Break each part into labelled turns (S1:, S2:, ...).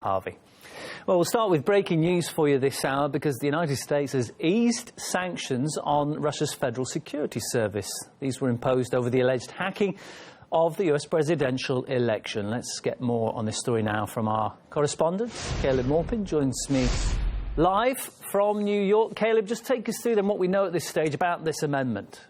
S1: Harvey. Well, we'll start with breaking news for you this hour because the United States has eased sanctions on Russia's Federal Security Service. These were imposed over the alleged hacking of the US presidential election. Let's get more on this story now from our correspondent. Caleb Morpin joins me live from New York. Caleb, just take us through then what we know at this stage about this amendment.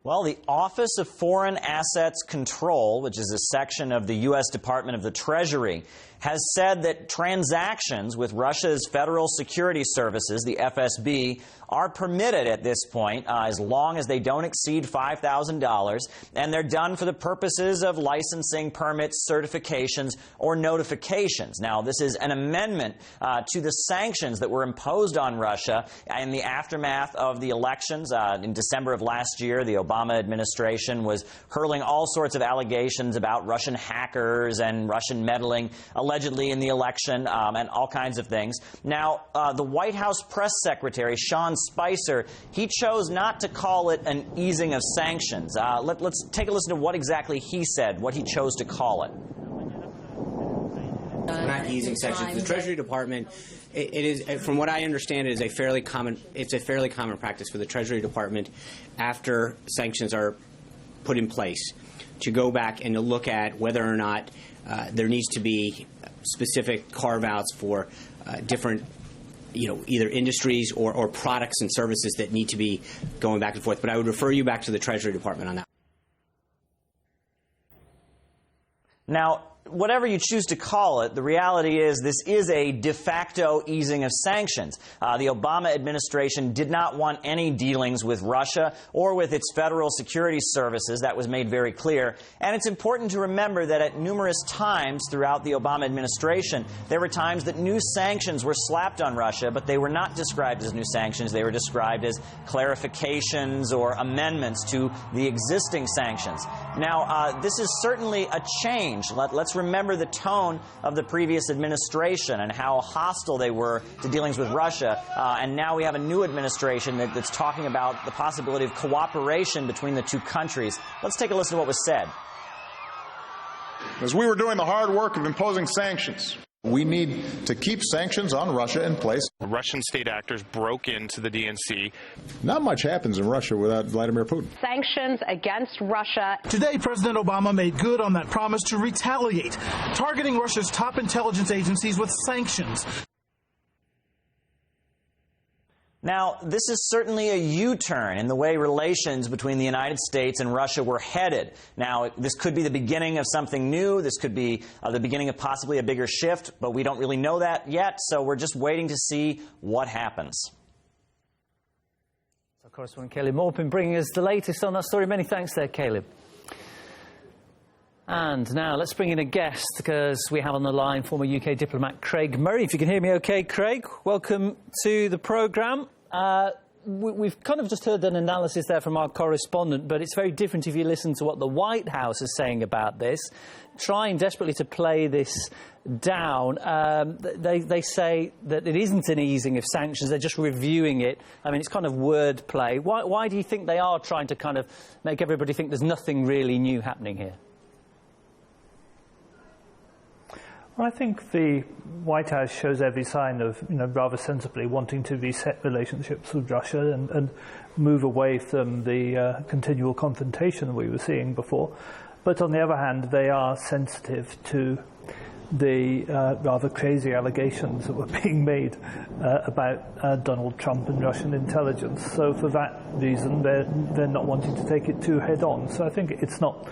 S2: Well, the Office of Foreign Assets Control, which is a section of the U.S. Department of the Treasury, has said that transactions with Russia's Federal Security Services, the FSB, are permitted at this point as long as they don't exceed $5,000, and they're done for the purposes of licensing, permits, certifications, or notifications. Now, this is an amendment to the sanctions that were imposed on Russia in the aftermath of the elections. In December of last year, the Obama administration was hurling all sorts of allegations about Russian hackers and Russian meddling, allegedly in the election, and all kinds of things. Now, the White House press secretary, Sean Spicer, he chose not to call it an easing of sanctions. Let's take a listen to what exactly he said, what he chose to call it.
S3: We're not easing sanctions. The Treasury Department, it is, from what I understand, it's a fairly common practice for the Treasury Department, after sanctions are put in place, to go back and to look at whether or not there needs to be specific carve-outs for different, either industries or products and services that need to be going back and forth. But I would refer you back to the Treasury Department on that.
S2: Now, whatever you choose to call it, the reality is this is a de facto easing of sanctions. The Obama administration did not want any dealings with Russia or with its federal security services. That was made very clear. And it's important to remember that at numerous times throughout the Obama administration, there were times that new sanctions were slapped on Russia, but they were not described as new sanctions. They were described as clarifications or amendments to the existing sanctions. Now, this is certainly a change. Let's remember the tone of the previous administration and how hostile they were to dealings with Russia. And now we have a new administration that's talking about the possibility of cooperation between the two countries. Let's take a listen to what was said.
S4: As we were doing the hard work of imposing sanctions, we need to keep sanctions on Russia in place.
S5: Russian state actors broke into the DNC.
S4: Not much happens in Russia without Vladimir Putin.
S6: Sanctions against Russia.
S7: Today, President Obama made good on that promise to retaliate, targeting Russia's top intelligence agencies with sanctions.
S2: Now, this is certainly a U-turn in the way relations between the United States and Russia were headed. Now, this could be the beginning of something new. This could be the beginning of possibly a bigger shift, but we don't really know that yet, so we're just waiting to see what happens.
S1: Our correspondent Caleb Morpin bringing us the latest on that story. Many thanks there, Caleb. And now let's bring in a guest, because we have on the line former UK diplomat Craig Murray. If you can hear me okay, Craig, welcome to the programme. We've kind of just heard an analysis there from our correspondent, but it's very different if you listen to what the White House is saying about this, trying desperately to play this down. They say that it isn't an easing of sanctions, they're just reviewing it. I mean, it's kind of wordplay. Why do you think they are trying to kind of make everybody think there's nothing really new happening here?
S8: Well, I think the White House shows every sign of, rather sensibly wanting to reset relationships with Russia and move away from the continual confrontation we were seeing before. But on the other hand, they are sensitive to the rather crazy allegations that were being made about Donald Trump and Russian intelligence. So for that reason, they're not wanting to take it too head-on. So I think it's not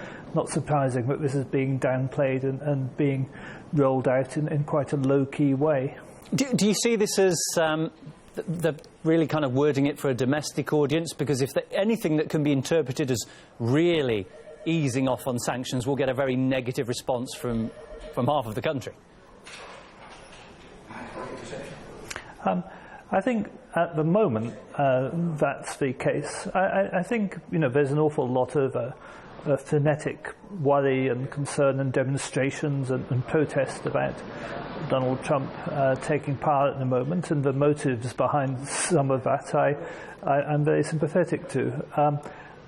S8: surprising that this is being downplayed and being rolled out in quite a low-key way.
S1: Do you see this as the really kind of wording it for a domestic audience? Because if anything that can be interpreted as really easing off on sanctions will get a very negative response from half of the country.
S8: I think at the moment that's the case. I think there's an awful lot of frenetic worry and concern and demonstrations and protest about Donald Trump taking power at the moment, and the motives behind some of that I'm very sympathetic to.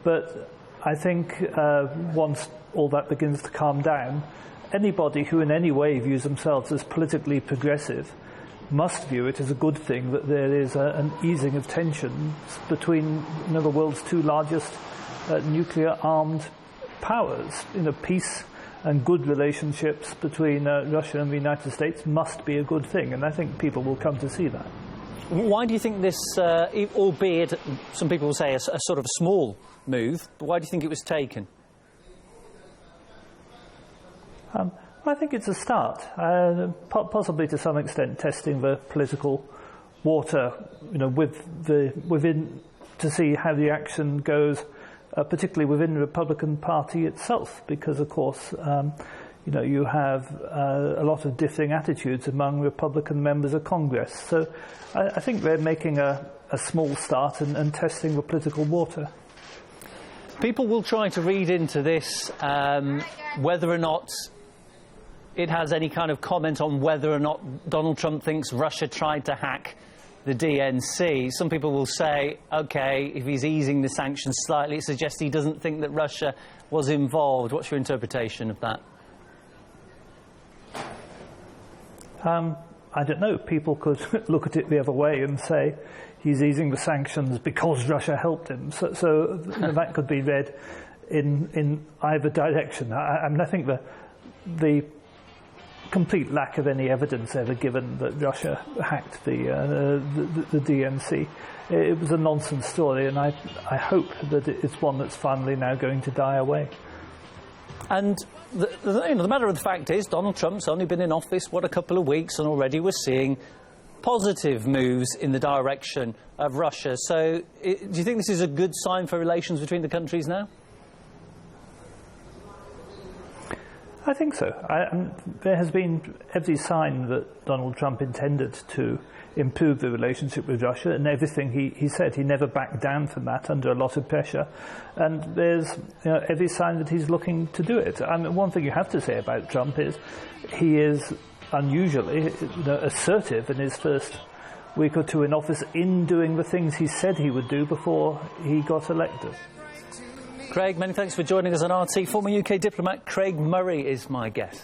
S8: But I think once all that begins to calm down, anybody who in any way views themselves as politically progressive must view it as a good thing that there is an easing of tensions between the world's two largest nuclear-armed powers. Peace and good relationships between Russia and the United States must be a good thing, and I think people will come to see that.
S1: Why do you think this, albeit some people will say a sort of small move, but why do you think it was taken?
S8: I think it's a start, possibly to some extent testing the political water, within to see how the action goes, particularly within the Republican Party itself, because of course, you have a lot of differing attitudes among Republican members of Congress. So I think they're making a small start and testing the political water.
S1: People will try to read into this whether or not it has any kind of comment on whether or not Donald Trump thinks Russia tried to hack the DNC. Some people will say, OK, if he's easing the sanctions slightly, it suggests he doesn't think that Russia was involved. What's your interpretation of that?
S8: I don't know. People could look at it the other way and say he's easing the sanctions because Russia helped him. So that could be read in either direction. I think the complete lack of any evidence ever given that Russia hacked the DNC, it was a nonsense story, and I hope that it's one that's finally now going to die away.
S1: And the matter of the fact is, Donald Trump's only been in office, a couple of weeks, and already we're seeing positive moves in the direction of Russia. So do you think this is a good sign for relations between the countries now?
S8: I think so. There has been every sign that Donald Trump intended to improve the relationship with Russia, and everything he said, he never backed down from that under a lot of pressure. And there's every sign that he's looking to do it. One thing you have to say about Trump is he is unusually assertive in his first week or two in office in doing the things he said he would do before he got elected.
S1: Craig, many thanks for joining us on RT. Former UK diplomat Craig Murray is my guest.